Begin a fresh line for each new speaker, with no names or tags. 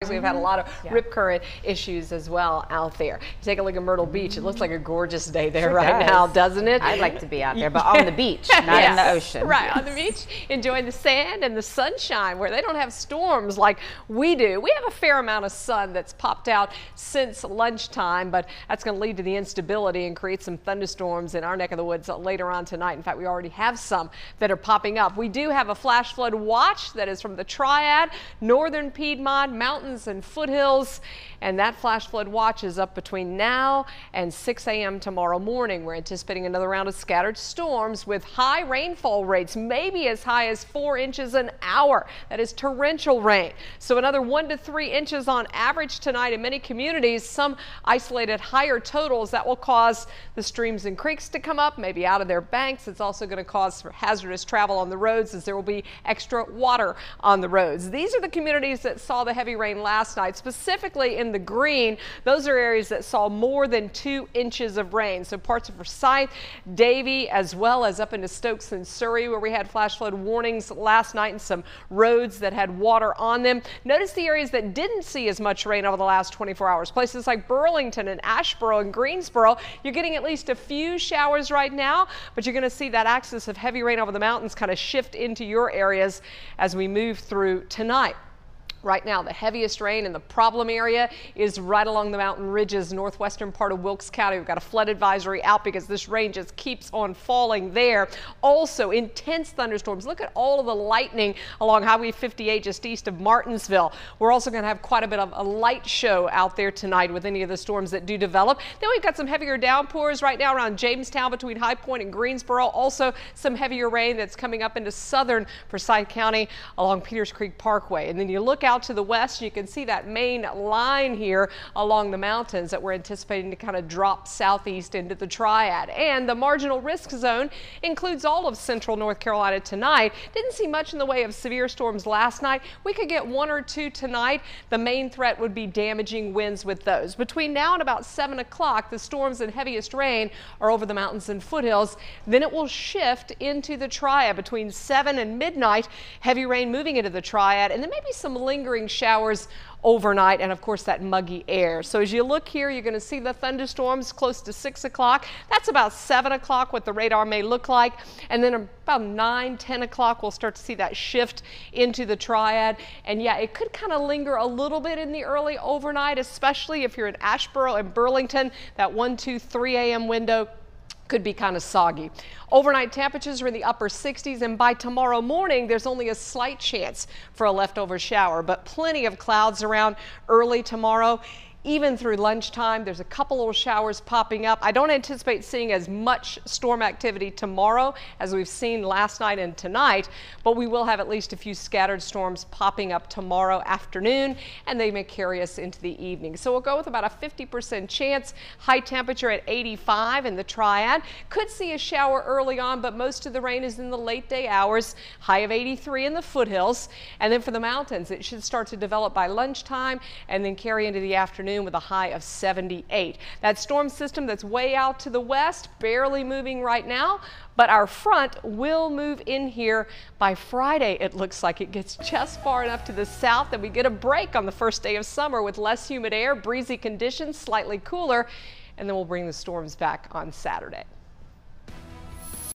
We've had a lot of rip current issues as well out there. Take a look at Myrtle Beach. It looks like a gorgeous day there now, doesn't it?
I'd like to be out there, but on the beach, not in the ocean.
Right, on the beach, enjoying the sand and the sunshine where they don't have storms like we do. We have a fair amount of sun that's popped out since lunchtime, but that's going to lead to the instability and create some thunderstorms in our neck of the woods later on tonight. In fact, we already have some that are popping up. We do have a flash flood watch that is from the Triad, northern Piedmont, mountains and foothills, and that flash flood watch is up between now and 6 a.m. tomorrow morning. We're anticipating another round of scattered storms with high rainfall rates, maybe as high as 4 inches an hour. That is torrential rain. So another 1 to 3 inches on average tonight in many communities. Some isolated higher totals that will cause the streams and creeks to come up, maybe out of their banks. It's also going to cause hazardous travel on the roads as there will be extra water on the roads. These are the communities that saw the heavy rain last night, specifically in the green. Those are areas that saw more than 2 inches of rain. So parts of Forsyth, Davie, as well as up into Stokes and Surrey, where we had flash flood warnings last night and some roads that had water on them. Notice the areas that didn't see as much rain over the last 24 hours. Places like Burlington and Asheboro and Greensboro, you're getting at least a few showers right now, but you're going to see that axis of heavy rain over the mountains kind of shift into your areas as we move through tonight. Right now, the heaviest rain in the problem area is right along the mountain ridges, northwestern part of Wilkes County. We've got a flood advisory out because this rain just keeps on falling there. Also, intense thunderstorms. Look at all of the lightning along Highway 58 just east of Martinsville. We're also going to have quite a bit of a light show out there tonight with any of the storms that do develop. Then we've got some heavier downpours right now around Jamestown between High Point and Greensboro. Also, some heavier rain that's coming up into southern Forsyth County along Peters Creek Parkway. And then you look out to the west, you can see that main line here along the mountains that we're anticipating to kind of drop southeast into the Triad. And the marginal risk zone includes all of central North Carolina tonight. Didn't see much in the way of severe storms last night. We could get 1 or 2 tonight. The main threat would be damaging winds with those. Between now and about 7 o'clock, the storms and heaviest rain are over the mountains and foothills. Then it will shift into the Triad between 7 and midnight. Heavy rain moving into the Triad, and then maybe some lingering showers overnight, and of course that muggy air. So as you look here, you're going to see the thunderstorms close to 6 o'clock. That's about 7 o'clock what the radar may look like, and then about 9, 10 o'clock we'll start to see that shift into the Triad. And yeah, it could kind of linger a little bit in the early overnight, especially if you're in Asheboro and Burlington. That 1, 2, 3 a.m. window could be kind of soggy. Overnight temperatures are in the upper 60s, and by tomorrow morning there's only a slight chance for a leftover shower, but plenty of clouds around early tomorrow. Even through lunchtime, there's a couple little showers popping up. I don't anticipate seeing as much storm activity tomorrow as we've seen last night and tonight, but we will have at least a few scattered storms popping up tomorrow afternoon, and they may carry us into the evening. So we'll go with about a 50% chance. High temperature at 85 in the Triad. Could see a shower early on, but most of the rain is in the late day hours. High of 83 in the foothills. And then for the mountains, it should start to develop by lunchtime and then carry into the afternoon with a high of 78. That storm system that's way out to the west, barely moving right now, but our front will move in here by Friday. It looks like it gets just far enough to the south that we get a break on the first day of summer with less humid air, breezy conditions, slightly cooler, and then we'll bring the storms back on Saturday.